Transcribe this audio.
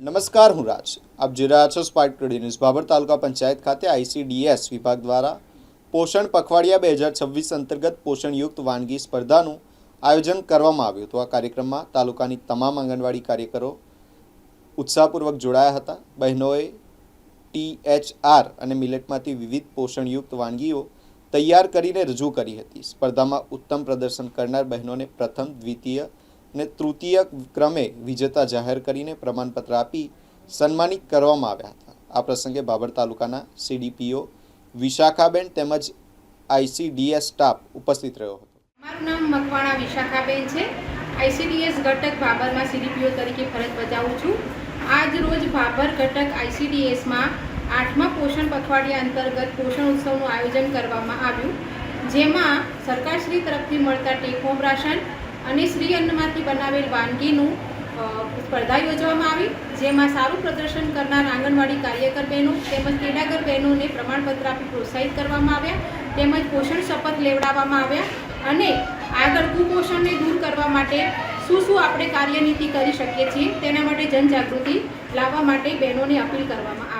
નમસ્કાર, હું રાજ. આપ જોઈ રહ્યા છો સ્પાર્ક ટુડે ન્યૂઝ. ભાભર તાલુકા પંચાયત ખાતે ICDS વિભાગ દ્વારા પોષણ પખવાડિયા 2026 અંતર્ગત પોષણયુક્ત વાનગી સ્પર્ધાનું આયોજન કરવામાં આવ્યું હતું. આ કાર્યક્રમમાં તાલુકાની તમામ આંગણવાડી કાર્યકરો ઉત્સાહપૂર્વક જોડાયા હતા. બહેનોએ THR અને મિલેટમાંથી વિવિધ પોષણયુક્ત વાનગીઓ તૈયાર કરીને રજૂ કરી હતી. સ્પર્ધામાં ઉત્તમ પ્રદર્શન કરનાર બહેનોને પ્રથમ, દ્વિતીય અને તૃતીય ક્રમે વિજેતા જાહેર કરીને પ્રમાણપત્ર આપી સન્માનિત કરવામાં આવ્યા હતા. આ પ્રસંગે ભાભર તાલુકાના CDPO વિશાખાબેન તેમજ ICDS સ્ટાફ ઉપસ્થિત રહ્યો હતો. મારું નામ મકવાણા વિશાખાબેન છે. ICDS ઘટક ભાભરમાં CDPO તરીકે ફરજ બજાવું છું. આજ રોજ ભાભર ઘટક ICDSમાં 8મા પોષણ પખવાડિયા અંતર્ગત પોષણ ઉત્સવનું આયોજન કરવામાં આવ્યું, જેમાં સરકારશ્રી તરફથી મળતા ટેક હોમ રાશન અને શ્રી અન્નમાંથી બનાવેલ વાનગીનું સ્પર્ધા યોજવામાં આવી, જેમાં સારું પ્રદર્શન કરનાર આંગણવાડી કાર્યકર બહેનો તેમજ તેડાગર બહેનોને પ્રમાણપત્ર આપી પ્રોત્સાહિત કરવામાં આવ્યા, તેમજ પોષણ શપથ લેવડાવવામાં આવ્યા અને આગળ કુપોષણને દૂર કરવા માટે શું આપણે કાર્યનીતિ કરી શકીએ છીએ તેના માટે જનજાગૃતિ લાવવા માટે બહેનોને અપીલ કરવામાં આવી.